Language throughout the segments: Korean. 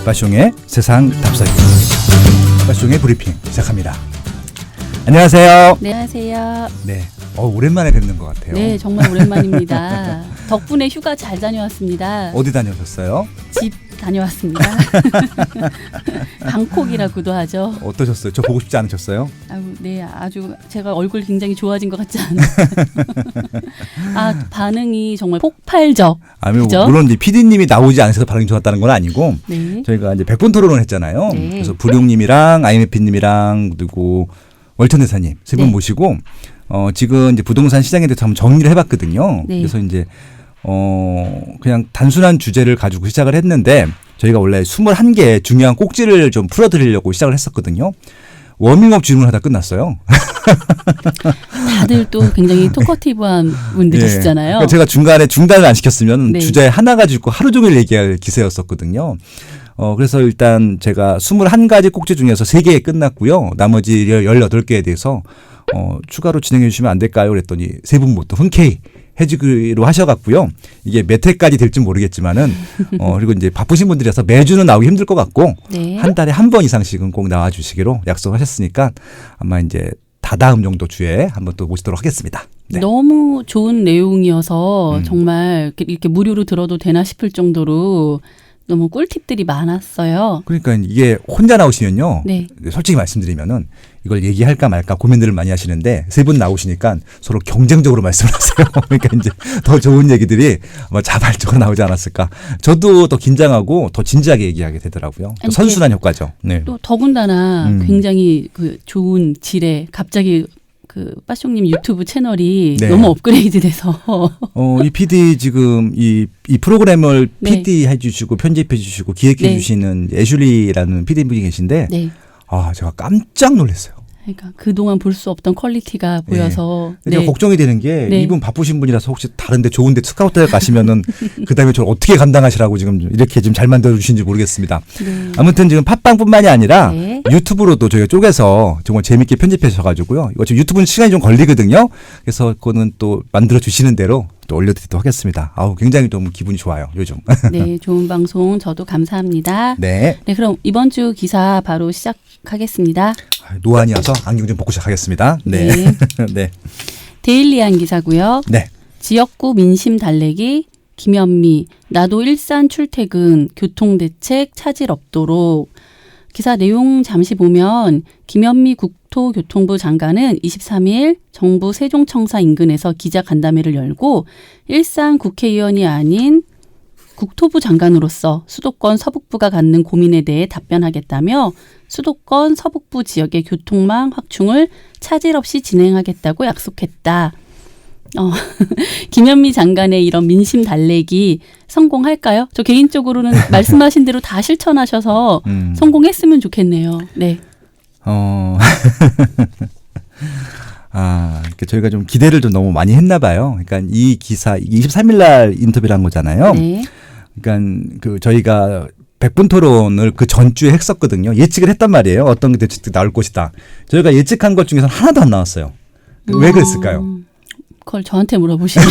빠숑의 세상 답사기. 빠숑의 브리핑 시작합니다. 안녕하세요. 네, 안녕하세요. 네, 오랜만에 뵙는 것 같아요. 네, 정말 오랜만입니다. 덕분에 휴가 잘 다녀왔습니다. 어디 다녀오셨어요? 집 다녀왔습니다. 방콕이라고도 하죠. 어떠셨어요? 저 보고 싶지 않으셨어요? 네, 아주 제가 얼굴 굉장히 좋아진 것 같지 않아요? 반응이 정말 폭발적. 그죠? 물론 이제 PD님이 나오지 않으셔서 반응이 좋았다는 건 아니고, 네. 저희가 이제 100분 토론을 했잖아요. 네. 그래서 부룡님이랑 아이메피님이랑 그리고 월천대사님 세 분 네. 모시고 지금 이제 부동산 시장에 대해서 한번 정리를 해봤거든요. 네. 그래서 이제 그냥 단순한 주제를 가지고 시작을 했는데 저희가 원래 21개 중요한 꼭지를 좀 풀어드리려고 시작을 했었거든요. 워밍업 질문하다 끝났어요. 다들 또 굉장히 토커티브한 분들이시잖아요. 그러니까 제가 중간에 중단을 안 시켰으면 네. 주제 하나 가지고 하루 종일 얘기할 기세였었거든요. 그래서 일단 제가 21가지 꼭지 중에서 3개 끝났고요. 나머지 18개에 대해서 추가로 진행해 주시면 안 될까요? 그랬더니 세 분 모두 흔쾌히 해주기로 하셔갖고요. 이게 몇 회까지 될지 모르겠지만은 그리고 이제 바쁘신 분들이라서 매주는 나오기 힘들 것 같고 네. 한 달에 한 번 이상씩은 꼭 나와주시기로 약속하셨으니까 아마 이제 다다음 정도 주에 한번 또 모시도록 하겠습니다. 네. 너무 좋은 내용이어서 정말 이렇게 무료로 들어도 되나 싶을 정도로 너무 꿀팁들이 많았어요. 그러니까 이게 혼자 나오시면요. 네. 솔직히 말씀드리면은 이걸 얘기할까 말까 고민들을 많이 하시는데 세 분 나오시니까 서로 경쟁적으로 말씀을 하세요. 그러니까 이제 더 좋은 얘기들이 아마 자발적으로 나오지 않았을까. 저도 더 긴장하고 더 진지하게 얘기하게 되더라고요. 또 선순환 효과죠. 네. 또 더군다나 굉장히 그 좋은 질의 갑자기 그 빠숑님 유튜브 채널이 네. 너무 업그레이드 돼서 이 PD 지금 이 프로그램을 네. PD 해주시고 편집해주시고 기획해주시는 애슐리라는 PD 분이 계신데 네. 제가 깜짝 놀랐어요. 그러니까 그동안 볼 수 없던 퀄리티가 보여서 네. 제가 걱정이 되는 게 네. 이분 바쁘신 분이라서 혹시 다른데 좋은데 스카우트 가시면은 그다음에 저를 어떻게 감당하시라고 지금 이렇게 지금 잘 만들어 주신지 모르겠습니다. 네. 아무튼 지금 팟빵뿐만이 아니라 네. 유튜브로도 저희가 쪼개서 정말 재밌게 편집하셔가지고요. 이거 지금 유튜브는 시간이 좀 걸리거든요. 그래서 그거는 또 만들어 주시는 대로 또 올려드리도록 하겠습니다. 굉장히 좀 기분이 좋아요 요즘. 네, 좋은 방송 저도 감사합니다. 네. 네, 그럼 이번 주 기사 바로 시작하겠습니다. 노안이어서 안경 좀 벗고 시작하겠습니다. 네. 네. 네. 데일리한 기사고요. 네. 지역구 민심 달래기 김현미 나도 일산 출퇴근 교통대책 차질 없도록. 기사 내용 잠시 보면 김현미 국토교통부 장관은 23일 정부 세종청사 인근에서 기자간담회를 열고 일산 국회의원이 아닌 국토부 장관으로서 수도권 서북부가 갖는 고민에 대해 답변하겠다며 수도권 서북부 지역의 교통망 확충을 차질 없이 진행하겠다고 약속했다. 김현미 장관의 이런 민심 달래기 성공할까요? 저 개인적으로는 말씀하신 대로 다 실천하셔서 성공했으면 좋겠네요. 네. 저희가 좀 기대를 좀 너무 많이 했나 봐요. 그러니까 이 기사 23일 날 인터뷰를 한 거잖아요. 네. 그러니까 저희가 100분 토론을 그 전주에 했었거든요. 예측을 했단 말이에요. 어떤 게 대책이 나올 것이다. 저희가 예측한 것 중에서는 하나도 안 나왔어요. 왜 그랬을까요? 그걸 저한테 물어보시면.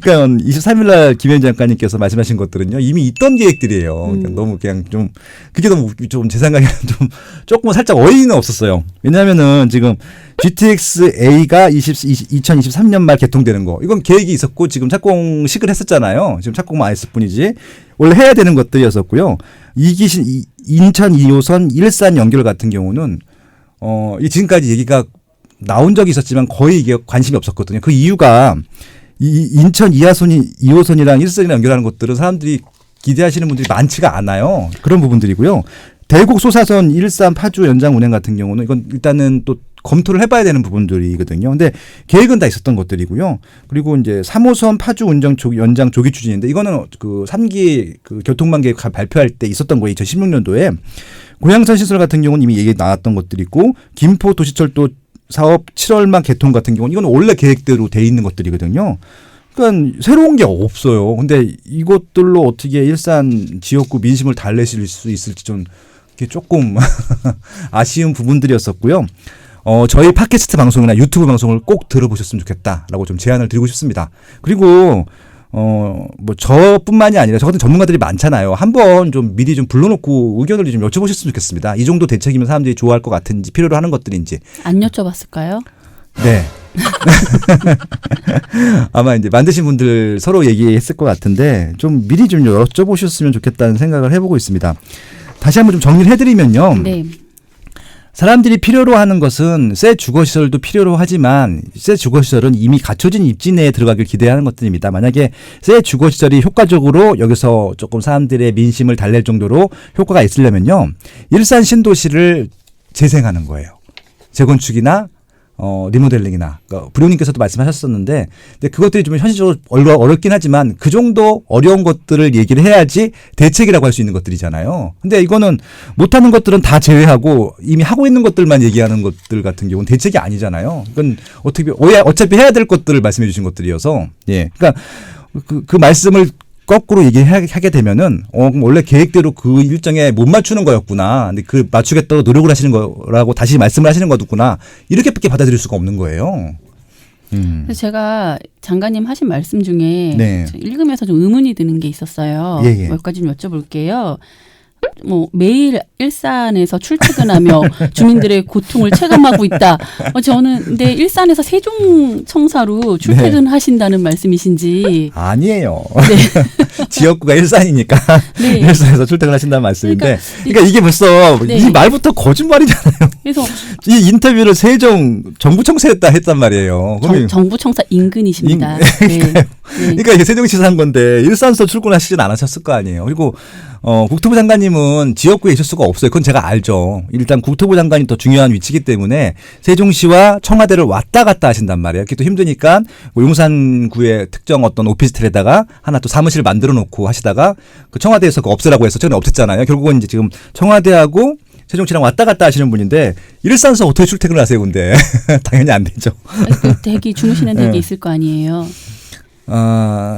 그러니까 23일 날 김현미 장관님께서 말씀하신 것들은요. 이미 있던 계획들이에요. 그러니까 너무 그냥 좀 그게 너무 좀 제 생각에는 좀 조금 살짝 어이는 없었어요. 왜냐하면은 지금 GTX-A가 2023년 말 개통되는 거. 이건 계획이 있었고 지금 착공식을 했었잖아요. 지금 착공만 안 했을 뿐이지. 원래 해야 되는 것들이었었고요. 인천 2호선 일산 연결 같은 경우는 지금까지 얘기가 나온 적이 있었지만 거의 이게 관심이 없었거든요. 그 이유가 인천 2호선이랑 일산이랑 연결하는 것들은 사람들이 기대하시는 분들이 많지가 않아요. 그런 부분들이고요. 대곡 소사선 일산 파주 연장 운행 같은 경우는 이건 일단은 또 검토를 해봐야 되는 부분들이거든요. 근데 계획은 다 있었던 것들이고요. 그리고 이제 3호선 파주 연장 조기 추진인데 이거는 그 3기 그 교통망 계획 발표할 때 있었던 거예요. 2016년도에 고양천 시설 같은 경우는 이미 얘기 나왔던 것들이고 김포 도시철도 사업 7월 말 개통 같은 경우는 이건 원래 계획대로 돼 있는 것들이거든요. 그러니까 새로운 게 없어요. 근데 이것들로 어떻게 일산 지역구 민심을 달래실 수 있을지 좀 조금 아쉬운 부분들이었었고요. 저희 팟캐스트 방송이나 유튜브 방송을 꼭 들어보셨으면 좋겠다라고 좀 제안을 드리고 싶습니다. 그리고 뭐 저뿐만이 아니라 저 같은 전문가들이 많잖아요. 한번 좀 미리 좀 불러놓고 의견을 좀 여쭤보셨으면 좋겠습니다. 이 정도 대책이면 사람들이 좋아할 것 같은지 필요로 하는 것들인지. 안 여쭤봤을까요? 네. 아마 이제 만드신 분들 서로 얘기했을 것 같은데 좀 미리 좀 여쭤보셨으면 좋겠다는 생각을 해보고 있습니다. 다시 한번 좀 정리를 해드리면요. 네. 사람들이 필요로 하는 것은 새 주거시설도 필요로 하지만 새 주거시설은 이미 갖춰진 입지 내에 들어가길 기대하는 것들입니다. 만약에 새 주거시설이 효과적으로 여기서 조금 사람들의 민심을 달랠 정도로 효과가 있으려면요. 일산 신도시를 재생하는 거예요. 재건축이나 리모델링이나 부룡님께서도 말씀하셨었는데 근데 그것들이 좀 현실적으로 어렵긴 하지만 그 정도 어려운 것들을 얘기를 해야지 대책이라고 할 수 있는 것들이잖아요. 근데 이거는 못하는 것들은 다 제외하고 이미 하고 있는 것들만 얘기하는 것들 같은 경우는 대책이 아니잖아요. 그건 어차피 해야 될 것들을 말씀해 주신 것들이어서 예, 그러니까 그 말씀을 거꾸로 얘기하게 되면은 그럼 원래 계획대로 그 일정에 못 맞추는 거였구나. 근데 그 맞추겠다고 노력을 하시는 거라고 다시 말씀을 하시는 거구나. 이렇게밖에 받아들일 수가 없는 거예요. 그래서 제가 장관님 하신 말씀 중에 네. 읽으면서 좀 의문이 드는 게 있었어요. 예. 몇 가지 좀 여쭤볼게요. 뭐 매일 일산에서 출퇴근하며 주민들의 고통을 체감하고 있다. 저는 근데 일산에서 세종청사로 출퇴근하신다는 말씀이신지. 아니에요. 네. 지역구가 일산이니까 네. 일산에서 출퇴근하신다는 말씀인데, 그러니까 이게 벌써 네. 이 말부터 거짓말이잖아요. 그래서 이 인터뷰를 세종 정부청사에다 했단 말이에요. 정부청사 인근이십니다. 네. 그러니까 이게 세종시에서 한 건데 일산서 출근하시진 않으셨을 거 아니에요. 그리고 국토부 장관님은 지역구에 있을 수가 없어요. 그건 제가 알죠. 일단 국토부 장관이 더 중요한 위치이기 때문에 세종시와 청와대를 왔다 갔다 하신단 말이에요. 그게 또 힘드니까 뭐 용산구의 특정 어떤 오피스텔에다가 하나 또 사무실 만들어 놓고 하시다가 그 청와대에서 그거 없애라고 해서 최근에 없앴잖아요. 결국은 이제 지금 청와대하고 세종시랑 왔다 갔다 하시는 분인데 일산서 어떻게 출퇴근을 하세요, 근데 당연히 안 되죠. 댁이 주무시는 댁이 있을 거 아니에요.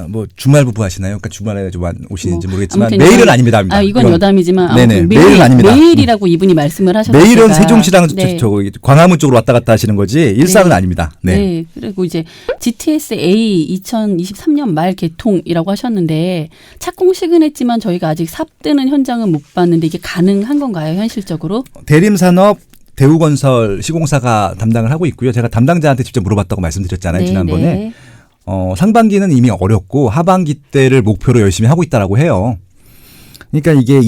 뭐 주말 부부 하시나요? 그러니까 주말에 좀 오시는지 모르겠지만 아무튼 매일은 아닙니다. 이건 여담이지만 네네, 아무튼 매일은 아닙니다. 매일이라고 이분이 말씀을 하셨어요. 매일은 세종시랑 네. 광화문 쪽으로 왔다 갔다 하시는 거지 일산은 아닙니다. 네. 네. 그리고 이제 GTS-A 2023년 말 개통이라고 하셨는데 착공식은 했지만 저희가 아직 삽뜨는 현장은 못 봤는데 이게 가능한 건가요, 현실적으로? 대림산업 대우건설 시공사가 담당을 하고 있고요. 제가 담당자한테 직접 물어봤다고 말씀드렸잖아요. 네, 지난번에. 네. 상반기는 이미 어렵고 하반기 때를 목표로 열심히 하고 있다라고 해요. 그러니까 이게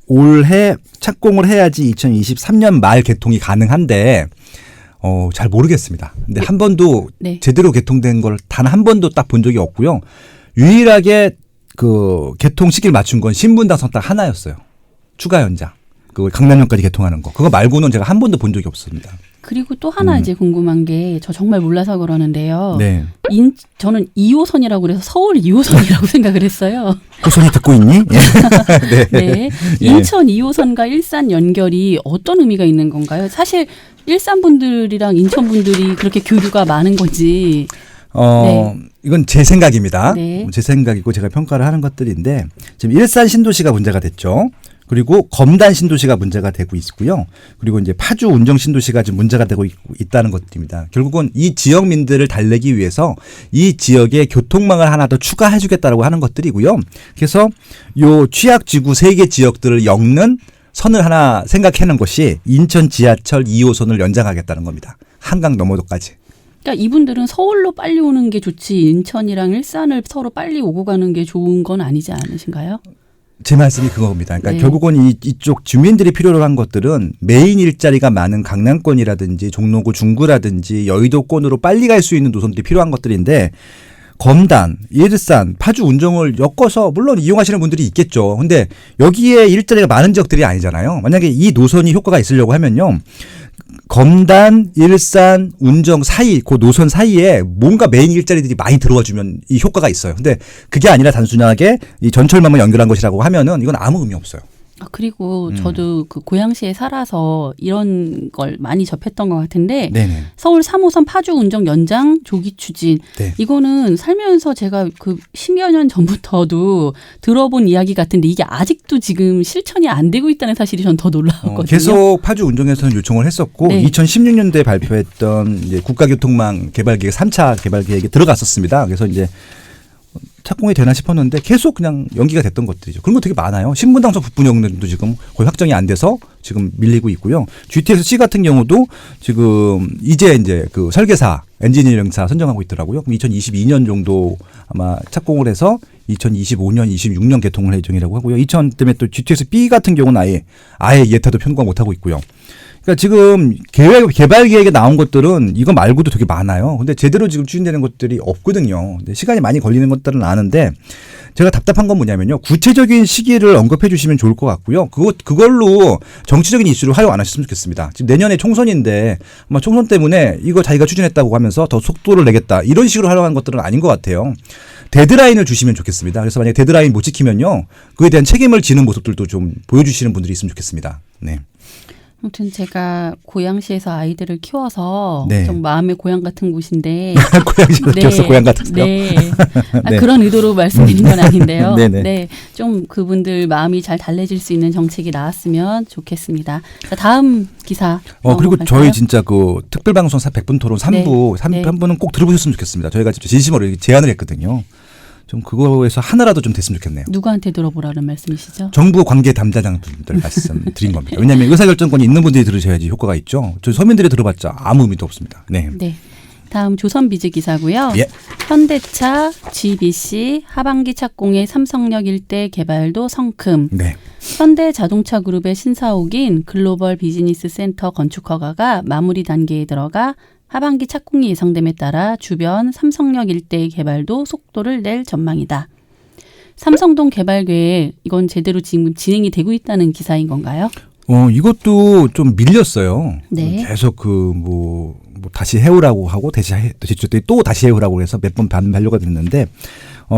올해 착공을 해야지 2023년 말 개통이 가능한데 잘 모르겠습니다. 근데 한 번도 네. 제대로 개통된 걸 단 한 번도 딱 본 적이 없고요. 유일하게 그 개통 시기를 맞춘 건 신분당선 딱 하나였어요. 추가 연장. 그 강남역까지 개통하는 거. 그거 말고는 제가 한 번도 본 적이 없습니다. 그리고 또 하나 이제 궁금한 게 저 정말 몰라서 그러는데요. 네. 저는 2호선이라고 그래서 서울 2호선이라고 생각을 했어요. 호선이 듣고 있니? 네. 네. 예. 인천 2호선과 일산 연결이 어떤 의미가 있는 건가요? 사실 일산 분들이랑 인천 분들이 그렇게 교류가 많은 건지. 네. 이건 제 생각입니다. 네. 제 생각이고 제가 평가를 하는 것들인데 지금 일산 신도시가 문제가 됐죠. 그리고 검단 신도시가 문제가 되고 있고요. 그리고 이제 파주 운정 신도시가 지금 문제가 되고 있다는 것들입니다. 결국은 이 지역민들을 달래기 위해서 이 지역에 교통망을 하나 더 추가해 주겠다라고 하는 것들이고요. 그래서 요 취약지구 3개 지역들을 엮는 선을 하나 생각해낸 것이 인천 지하철 2호선을 연장하겠다는 겁니다. 한강 너머도까지. 그러니까 이분들은 서울로 빨리 오는 게 좋지 인천이랑 일산을 서로 빨리 오고 가는 게 좋은 건 아니지 않으신가요? 제 말씀이 그겁니다. 그러니까 네. 결국은 이쪽 주민들이 필요로 한 것들은 메인 일자리가 많은 강남권이라든지 종로구 중구라든지 여의도권으로 빨리 갈 수 있는 노선들이 필요한 것들인데 검단, 일산, 파주 운정을 엮어서 물론 이용하시는 분들이 있겠죠. 근데 여기에 일자리가 많은 지역들이 아니잖아요. 만약에 이 노선이 효과가 있으려고 하면요. 검단, 일산, 운정 사이, 그 노선 사이에 뭔가 메인 일자리들이 많이 들어와 주면 이 효과가 있어요. 근데 그게 아니라 단순하게 이 전철망만 연결한 것이라고 하면은 이건 아무 의미 없어요. 그리고 저도 그 고양시에 살아서 이런 걸 많이 접했던 것 같은데 네네. 서울 3호선 파주 운정 연장 조기 추진 네. 이거는 살면서 제가 그 10여 년 전부터도 들어본 이야기 같은데 이게 아직도 지금 실천이 안 되고 있다는 사실이 전 더 놀라웠거든요. 계속 파주 운정에서는 요청을 했었고 네. 2016년도에 발표했던 이제 국가교통망 개발계획 3차 개발계획에 들어갔었습니다. 그래서 이제 착공이 되나 싶었는데 계속 그냥 연기가 됐던 것들이죠. 그런 거 되게 많아요. 신분당선 북부역도 지금 거의 확정이 안 돼서 지금 밀리고 있고요. GTX-C 같은 경우도 지금 이제 그 설계사, 엔지니어링사 선정하고 있더라고요. 그럼 2022년 정도 아마 착공을 해서 2025년, 26년 개통을 할 예정이라고 하고요. 2000 때문에 또 GTX-B 같은 경우는 아예 예타도 편과 못 하고 있고요. 그러니까 지금 개발 계획에 나온 것들은 이거 말고도 되게 많아요. 근데 제대로 지금 추진되는 것들이 없거든요. 근데 시간이 많이 걸리는 것들은 아는데 제가 답답한 건 뭐냐면요. 구체적인 시기를 언급해 주시면 좋을 것 같고요. 그걸로 정치적인 이슈를 활용 안 하셨으면 좋겠습니다. 지금 내년에 총선인데 아마 총선 때문에 이거 자기가 추진했다고 하면서 더 속도를 내겠다. 이런 식으로 활용한 것들은 아닌 것 같아요. 데드라인을 주시면 좋겠습니다. 그래서 만약에 데드라인 못 지키면요. 그에 대한 책임을 지는 모습들도 좀 보여주시는 분들이 있으면 좋겠습니다. 네. 아무튼 제가 고양시에서 아이들을 키워서 네. 좀 마음의 고향 같은 곳인데 고양시에서 키워서 고향 같았어요. 네. 네. 그런 의도로 말씀드린 건 아닌데요. 네네. 네, 좀 그분들 마음이 잘 달래질 수 있는 정책이 나왔으면 좋겠습니다. 자, 다음 기사. 그리고 넘어갈까요? 저희 진짜 그 특별방송 100분 토론 3부, 네. 네. 3부는 꼭 들어보셨으면 좋겠습니다. 저희가 진짜 진심으로 제안을 했거든요. 좀 그거에서 하나라도 좀 됐으면 좋겠네요. 누구한테 들어보라는 말씀이시죠? 정부 관계 담당자분들 말씀드린 겁니다. 왜냐하면 의사결정권이 있는 분들이 들으셔야지 효과가 있죠. 저희 서민들이 들어봤자 아무 의미도 없습니다. 네. 네. 다음 조선비즈 기사고요. 예. 현대차, GBC 하반기 착공의 삼성역 일대 개발도 성큼. 네. 현대자동차 그룹의 신사옥인 글로벌 비즈니스 센터 건축 허가가 마무리 단계에 들어가 하반기 착공이 예상됨에 따라 주변 삼성역 일대의 개발도 속도를 낼 전망이다. 삼성동 개발 계획 이건 제대로 지금 진행이 되고 있다는 기사인 건가요? 이것도 좀 밀렸어요. 네. 계속 뭐 다시 해오라고 하고 또 다시 해오라고 해서 몇 번 반발료가 됐는데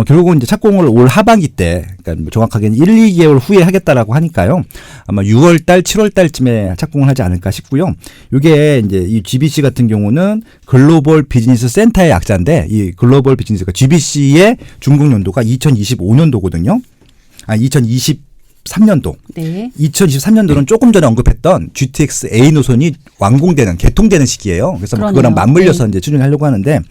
결국은 이제 착공을 올 하반기 때, 그러니까 뭐 정확하게는 1, 2개월 후에 하겠다라고 하니까요. 아마 6월 달, 7월 달쯤에 착공을 하지 않을까 싶고요. 이게 이제 이 GBC 같은 경우는 글로벌 비즈니스 센터의 약자인데 이 글로벌 비즈니스가 GBC의 준공 연도가 2025년도거든요. 2023년도. 네. 2023년도는 조금 전에 언급했던 GTX A 노선이 완공되는 개통되는 시기예요. 그래서 뭐 그거랑 그러네요. 맞물려서 이제 추진하려고 하는데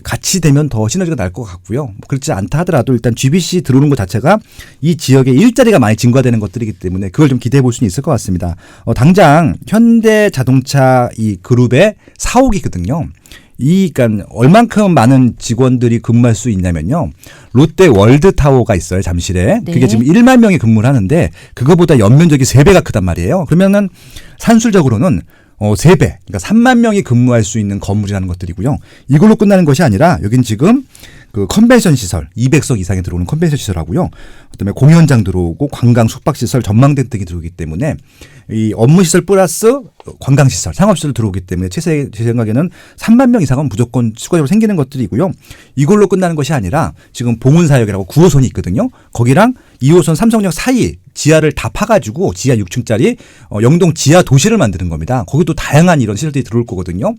같이 되면 더 시너지가 날 것 같고요. 뭐 그렇지 않다 하더라도 일단 GBC 들어오는 것 자체가 이 지역에 일자리가 많이 증가되는 것들이기 때문에 그걸 좀 기대해 볼 수는 있을 것 같습니다. 당장 현대자동차 이 그룹의 사옥이거든요. 그러니까 얼만큼 많은 직원들이 근무할 수 있냐면요. 롯데 월드타워가 있어요. 잠실에. 네. 그게 지금 1만 명이 근무를 하는데 그거보다 연면적이 3배가 크단 말이에요. 그러면은 산술적으로는 3배, 그러니까 3만 명이 근무할 수 있는 건물이라는 것들이고요. 이걸로 끝나는 것이 아니라 여긴 지금 그 컨벤션 시설, 200석 이상이 들어오는 컨벤션 시설하고요. 그다음에 공연장 들어오고 관광 숙박 시설, 전망대 등이 들어오기 때문에 이 업무 시설 플러스 관광 시설, 상업 시설 들어오기 때문에 제 생각에는 3만 명 이상은 무조건 추가적으로 생기는 것들이고요. 이걸로 끝나는 것이 아니라 지금 봉은사역이라고 9호선이 있거든요. 거기랑 2호선 삼성역 사이 지하를 다 파가지고 지하 6층짜리 영동 지하 도시를 만드는 겁니다. 거기도 다양한 이런 시설들이 들어올 거거든요.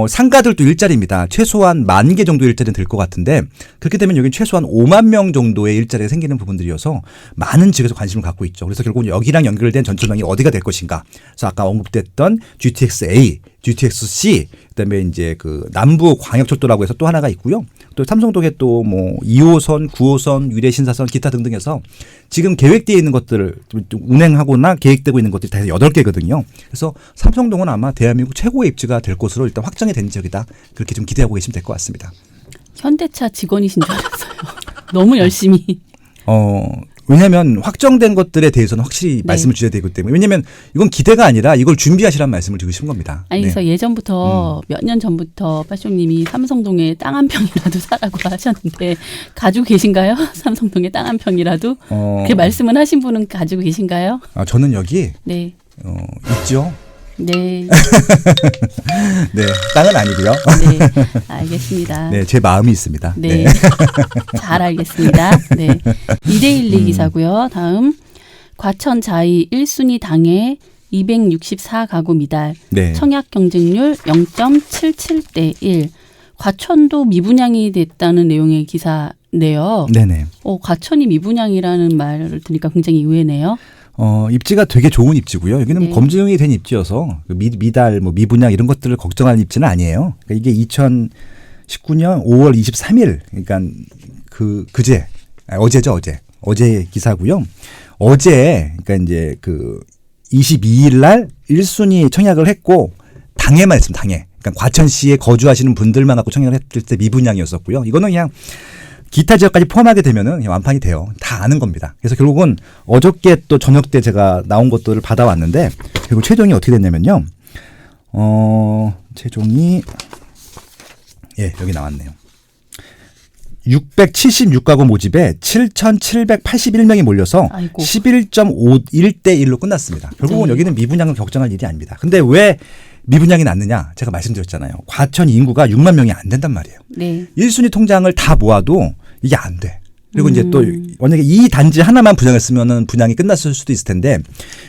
상가들도 일자리입니다. 최소한 10,000개 정도 일자리는 될 것 같은데 그렇게 되면 여기 최소한 5만 명 정도의 일자리가 생기는 부분들이어서 많은 지역에서 관심을 갖고 있죠. 그래서 결국은 여기랑 연결된 전철망이 어디가 될 것인가. 그래서 아까 언급됐던 GTX-A, GTX-C, 그다음에 이제 그 남부 광역철도라고 해서 또 하나가 있고요. 또 삼성동에 또 뭐 2호선, 9호선, 유래신사선, 기타 등등해서 지금 계획되어 있는 것들을 운행하거나 계획되고 있는 것들이 다 8개거든요. 그래서 삼성동은 아마 대한민국 최고의 입지가 될 것으로 일단 확정이 된 지역이다. 그렇게 좀 기대하고 계시면 될 것 같습니다. 현대차 직원이신 줄 알았어요. 너무 열심히. 왜냐하면 확정된 것들에 대해서는 확실히 네. 말씀을 주셔야 되기 때문에 왜냐하면 이건 기대가 아니라 이걸 준비하시라는 말씀을 드리고 싶은 겁니다. 아니 그래서 예전부터 몇 년 전부터 빠쇼님이 삼성동에 땅 한 평이라도 사라고 하셨는데 가지고 계신가요? 삼성동에 땅 한 평이라도? 그렇게 말씀을 하신 분은 가지고 계신가요? 저는 여기 네. 있죠. 네. 네, 땅은 아니고요. 네. 알겠습니다. 네, 제 마음이 있습니다. 네. 잘 알겠습니다. 네. 2대1 기사고요. 다음 과천 자이 1순위 당해 264가구 미달. 네. 청약 경쟁률 0.77대 1. 과천도 미분양이 됐다는 내용의 기사인데요. 네네. 과천이 미분양이라는 말을 들으니까 굉장히 의외네요. 입지가 되게 좋은 입지고요. 여기는 네. 검증이 된 입지여서 미달, 미분양 이런 것들을 걱정할 입지는 아니에요. 그러니까 이게 19년 5월 23일, 그러니까 어제 기사고요. 어제, 그러니까 이제 22일 날 1순위 청약을 했고, 당해만 했습니다, 당해. 그러니까 과천시에 거주하시는 분들만 갖고 청약을 했을 때 미분양이었었고요. 이거는 그냥 기타 지역까지 포함하게 되면은 그냥 완판이 돼요. 다 아는 겁니다. 그래서 결국은 어저께 또 저녁 때 제가 나온 것들을 받아왔는데, 결국 최종이 어떻게 됐냐면요. 최종이, 여기 나왔네요. 676가구 모집에 7,781명이 몰려서 아이고. 11.51대 1로 끝났습니다. 결국은 네. 여기는 미분양을 걱정할 일이 아닙니다. 근데 왜 미분양이 났느냐? 제가 말씀드렸잖아요. 과천 인구가 6만 명이 안 된단 말이에요. 네. 1순위 통장을 다 모아도 이게 안 돼. 그리고 이제 또 만약에 이 단지 하나만 분양했으면은 분양이 끝났을 수도 있을 텐데,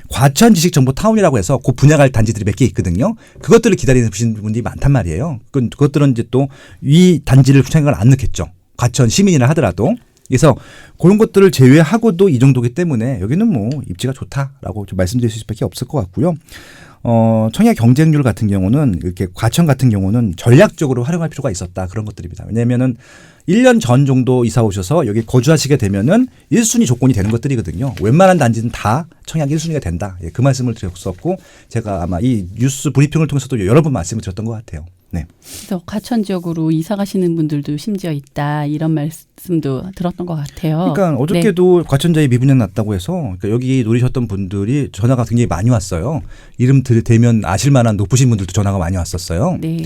과천 지식정보타운이라고 해서 그 분양할 단지들이 몇 개 있거든요. 그것들을 기다리는 분들이 많단 말이에요. 그것들은 이제 또 이 단지를 분양을 안 넣겠죠. 과천 시민이라 하더라도. 그래서 그런 것들을 제외하고도 이 정도기 때문에 여기는 뭐 입지가 좋다라고 좀 말씀드릴 수밖에 없을 것 같고요. 청약 경쟁률 같은 경우는 이렇게 과천 같은 경우는 전략적으로 활용할 필요가 있었다, 그런 것들입니다. 왜냐하면은 1년 전 정도 이사 오셔서 여기 거주하시게 되면은 1순위 조건이 되는 것들이거든요. 웬만한 단지는 다 청약 1순위가 된다. 그 말씀을 드렸었고, 제가 아마 이 뉴스 브리핑을 통해서도 여러 번 말씀을 드렸던 것 같아요. 네. 그래서 과천 지역으로 이사 가시는 분들도 심지어 있다, 이런 말씀도 들었던 것 같아요. 그러니까 어저께도 과천자에 미분양 났다고 해서, 그러니까 여기 노리셨던 분들이 전화가 굉장히 많이 왔어요. 이름 대면 아실 만한 높으신 분들도 전화가 많이 왔었어요. 네.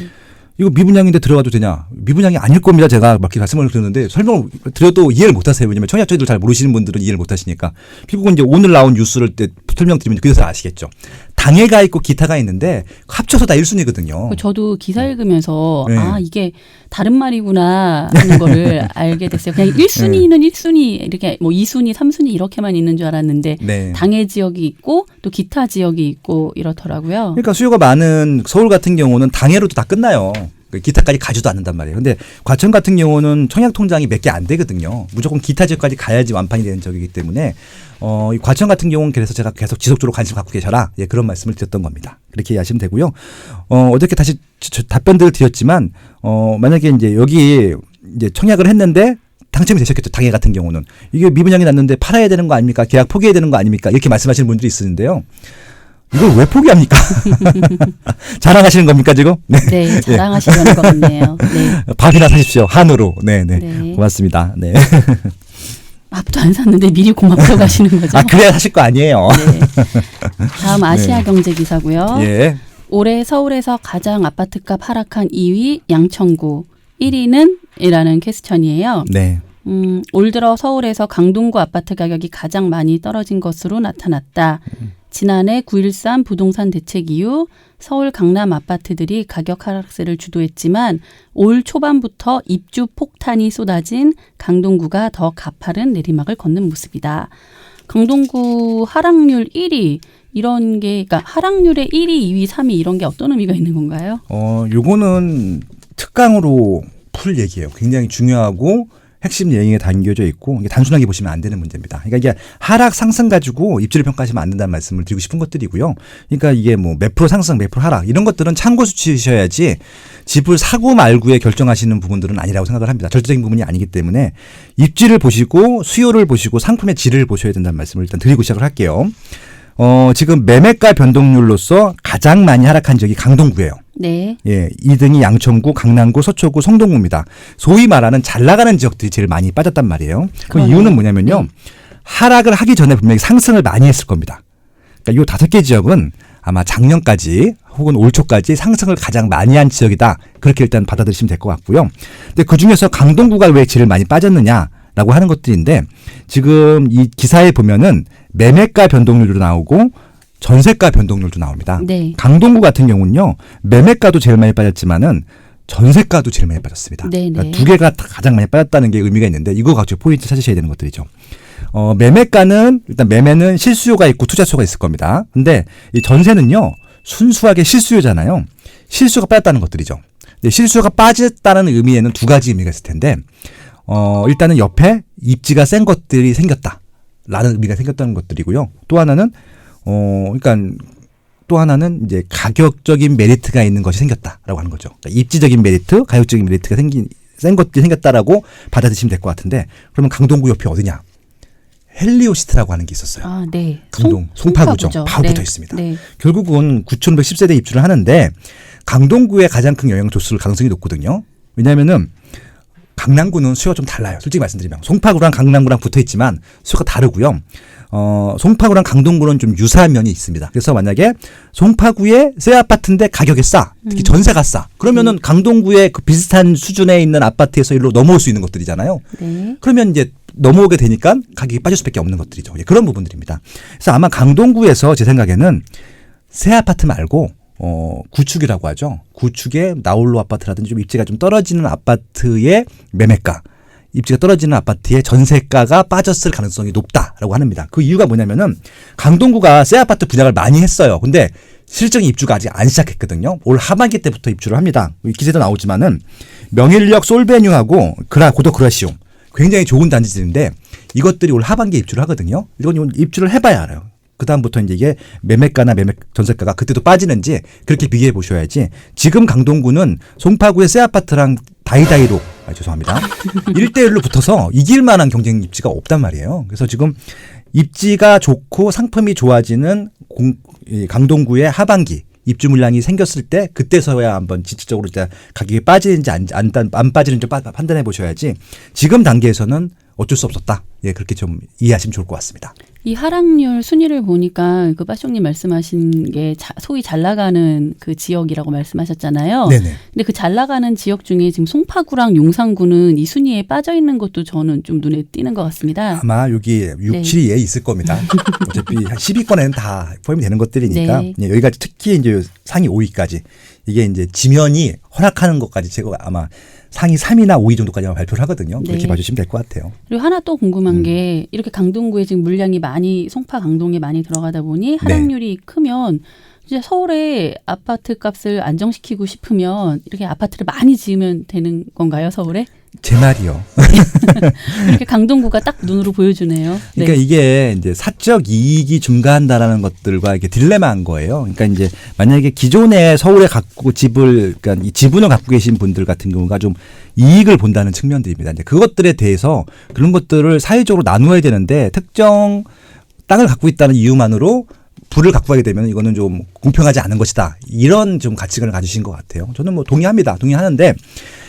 이거 미분양인데 들어가도 되냐? 미분양이 아닐 겁니다. 제가 막 이렇게 말씀을 드렸는데 설명을 드려도 이해를 못 하세요. 왜냐하면 청약자들 잘 모르시는 분들은 이해를 못 하시니까. 결국은 이제 오늘 나온 뉴스를 때 설명드리면 그래서 아시겠죠. 당해가 있고 기타가 있는데 합쳐서 다 1순위거든요. 저도 기사 읽으면서 네. 이게 다른 말이구나 하는 거를 알게 됐어요. 그냥 1순위는 1순위, 이렇게 뭐 2순위, 3순위 이렇게만 있는 줄 알았는데 네. 당해 지역이 있고 또 기타 지역이 있고 이렇더라고요. 그러니까 수요가 많은 서울 같은 경우는 당해로도 다 끝나요. 기타까지 가지도 않는단 말이에요. 근데 과천 같은 경우는 청약 통장이 몇 개 안 되거든요. 무조건 기타 지역까지 가야지 완판이 되는 지역이기 때문에 이 과천 같은 경우는 그래서 제가 계속 지속적으로 관심 갖고 계셔라, 그런 말씀을 드렸던 겁니다. 그렇게 이해하시면 되고요. 어저께 다시 답변들을 드렸지만 만약에 이제 여기 이제 청약을 했는데 당첨이 되셨겠죠. 당해 같은 경우는 이게 미분양이 났는데 팔아야 되는 거 아닙니까? 계약 포기해야 되는 거 아닙니까? 이렇게 말씀하시는 분들이 있는데요. 이걸 왜 포기합니까? 자랑하시는 겁니까 지금? 네, 네, 자랑하시려는 것 같네요. 네. 밥이나 사십시오. 한우로. 네. 네. 고맙습니다. 네. 밥도 안 샀는데 미리 고맙다고 하시는 거죠? 그래야 사실 거 아니에요. 네. 다음 아시아 경제 기사고요. 예. 올해 서울에서 가장 아파트값 하락한 2위 양천구, 1위는 이라는 퀘스천이에요. 네. 올 들어 서울에서 강동구 아파트 가격이 가장 많이 떨어진 것으로 나타났다. 지난해 9.13 부동산 대책 이후 서울 강남 아파트들이 가격 하락세를 주도했지만 올 초반부터 입주 폭탄이 쏟아진 강동구가 더 가파른 내리막을 걷는 모습이다. 강동구 하락률 1위, 이런 게, 그러니까 하락률의 1위, 2위, 3위 이런 게 어떤 의미가 있는 건가요? 요거는 특강으로 풀 얘기예요. 굉장히 중요하고 핵심 내용에 담겨져 있고, 이게 단순하게 보시면 안 되는 문제입니다. 그러니까 이게 하락 상승 가지고 입지를 평가하시면 안 된다는 말씀을 드리고 싶은 것들이고요. 그러니까 이게 뭐 몇 프로 상승, 몇 프로 하락 이런 것들은 참고 수치셔야지 집을 사고 말고에 결정하시는 부분들은 아니라고 생각을 합니다. 절대적인 부분이 아니기 때문에 입지를 보시고 수요를 보시고 상품의 질을 보셔야 된다는 말씀을 일단 드리고 시작을 할게요. 지금 매매가 변동률로서 가장 많이 하락한 지역이 강동구예요. 네. 예, 2등이 양천구, 강남구, 서초구, 성동구입니다. 소위 말하는 잘 나가는 지역들이 제일 많이 빠졌단 말이에요. 그 이유는 뭐냐면요. 네. 하락을 하기 전에 분명히 상승을 많이 했을 겁니다. 그러니까 이 5개 지역은 아마 작년까지 혹은 올 초까지 상승을 가장 많이 한 지역이다. 그렇게 일단 받아들이시면 될 것 같고요. 근데 그중에서 강동구가 왜 제일 많이 빠졌느냐? 라고 하는 것들인데, 지금 이 기사에 보면은 매매가 변동률도 나오고 전세가 변동률도 나옵니다. 네. 강동구 같은 경우는요, 매매가도 제일 많이 빠졌지만은 전세가도 제일 많이 빠졌습니다. 네, 그러니까 네. 두 개가 가장 많이 빠졌다는 게 의미가 있는데, 이거 가지고 포인트 찾으셔야 되는 것들이죠. 매매가는 일단 매매는 실수요가 있고 투자수요가 있을 겁니다. 근데 이 전세는요, 순수하게 실수요잖아요. 실수요가 빠졌다는 것들이죠. 근데 실수요가 빠졌다는 의미에는 두 가지 의미가 있을 텐데, 일단은 옆에 입지가 센 것들이 생겼다라는 의미가 생겼다는 것들이고요. 또 하나는, 그러니까 또 하나는 이제 가격적인 메리트가 있는 것이 생겼다라고 하는 거죠. 그러니까 입지적인 메리트, 가격적인 메리트가 센 것들이 생겼다라고 받아들이시면 될 것 같은데 그러면 강동구 옆이 어디냐? 헬리오시티라고 하는 게 있었어요. 아, 네. 강동 송파구죠. 바로 네. 붙어 있습니다. 네. 결국은 9,510세대 입주를 하는데 강동구에 가장 큰 영향을 줬을 가능성이 높거든요. 왜냐하면은 강남구는 수요가 좀 달라요. 솔직히 말씀드리면 송파구랑 강남구랑 붙어 있지만 수요가 다르고요. 송파구랑 강동구는 좀 유사한 면이 있습니다. 그래서 만약에 송파구에 새 아파트인데 가격이 싸, 특히 전세가 싸, 그러면은 강동구에 그 비슷한 수준에 있는 아파트에서 일로 넘어올 수 있는 것들이잖아요. 네. 그러면 이제 넘어오게 되니까 가격이 빠질 수밖에 없는 것들이죠. 그런 부분들입니다. 그래서 아마 강동구에서 제 생각에는 새 아파트 말고 구축이라고 하죠. 구축의 나홀로 아파트라든지 좀 입지가 좀 떨어지는 아파트의 매매가, 입지가 떨어지는 아파트의 전세가가 빠졌을 가능성이 높다라고 합니다. 그 이유가 뭐냐면은 강동구가 새 아파트 분양을 많이 했어요. 근데 실적인 입주가 아직 안 시작했거든요. 올 하반기 때부터 입주를 합니다. 기세도 나오지만은 명일역 솔베뉴하고 고도그라시움 굉장히 좋은 단지들인데 이것들이 올 하반기에 입주를 하거든요. 이건 입주를 해봐야 알아요. 그다음부터 이제 이게 매매가나 전세가가 그때도 빠지는지 그렇게 비교해 보셔야지. 지금 강동구는 송파구의 새 아파트랑 다이다이로 죄송합니다. 1대1로 붙어서 이길 만한 경쟁 입지가 없단 말이에요. 그래서 지금 입지가 좋고 상품이 좋아지는 강동구의 하반기 입주 물량이 생겼을 때 그때서야 한번実質적으로 가격이 빠지는지 안 빠지는지 판단해 보셔야지. 지금 단계에서는 어쩔 수 없었다. 예, 그렇게 좀 이해하시면 좋을 것 같습니다. 이 하락률 순위를 보니까 그 빠숑님 말씀하신 게 소위 잘 나가는 그 지역이라고 말씀하셨잖아요. 네네. 근데 그 잘 나가는 지역 중에 지금 송파구랑 용산구는 이 순위에 빠져 있는 것도 저는 좀 눈에 띄는 것 같습니다. 아마 여기 6, 7위에 있을 겁니다. 어차피 한 10위권에는 다 포함이 되는 것들이니까. 네. 예, 여기까지 특히 이제 상위 5위까지 이게 이제 지면이 허락하는 것까지 제가 아마 상위 3위나 5위 정도까지 발표를 하거든요. 그렇게 네. 봐주시면 될 것 같아요. 그리고 하나 또 궁금한 게 이렇게 강동구에 지금 물량이 많이 송파 강동에 많이 들어가다 보니 하락률이 크면 이제 서울에 아파트 값을 안정시키고 싶으면 이렇게 아파트를 많이 지으면 되는 건가요, 서울에? 제 말이요. 이렇게 강동구가 딱 눈으로 보여주네요. 그러니까 네. 이게 이제 사적 이익이 증가한다라는 것들과 이게 딜레마인 거예요. 그러니까 이제 만약에 기존에 서울에 갖고 그러니까 이 지분을 갖고 계신 분들 같은 경우가 좀 이익을 본다는 측면들입니다. 이제 그것들에 대해서 그런 것들을 사회적으로 나누어야 되는데 특정 땅을 갖고 있다는 이유만으로 부를 갖고 가게 되면 이거는 좀 공평하지 않은 것이다. 이런 좀 가치관을 가지신 것 같아요. 저는 뭐 동의합니다. 동의하는데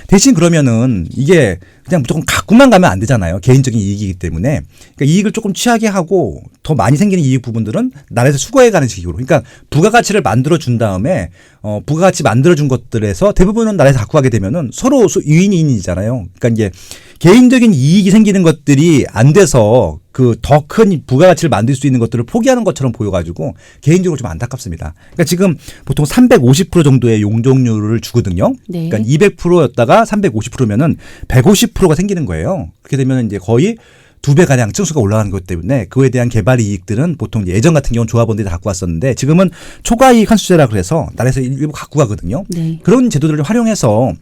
대신 그러면은 이게 그냥 무조건 갖고만 가면 안 되잖아요. 개인적인 이익이기 때문에. 그러니까 이익을 조금 취하게 하고 더 많이 생기는 이익 부분들은 나라에서 수거해가는 식으로. 그러니까 부가가치를 만들어준 다음에 부가가치 만들어준 것들에서 대부분은 나라에서 갖고 가게 되면은 서로 유인이잖아요. 그러니까 이제 개인적인 이익이 생기는 것들이 안 돼서 그 더 큰 부가가치를 만들 수 있는 것들을 포기하는 것처럼 보여가지고 개인적으로 좀 안타깝습니다. 그러니까 지금 보통 350% 정도의 용적률을 주거든요. 네. 그러니까 200%였다가 350%면은 150%가 생기는 거예요. 그렇게 되면 이제 거의 2배 가량 층수가 올라가는 것 때문에 그에 대한 개발 이익들은 보통 예전 같은 경우는 조합원들이 다 갖고 왔었는데 지금은 초과이익 환수제라 그래서 나라에서 일부 갖고 가거든요. 네. 그런 제도들을 활용해서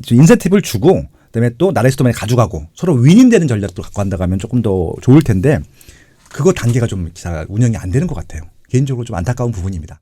인센티브를 주고 그다음에 또 나라에서도 많이 가져가고 서로 윈윈되는 전략도 갖고 간다고 하면 조금 더 좋을 텐데 그거 단계가 좀 운영이 안 되는 것 같아요. 개인적으로 좀 안타까운 부분입니다.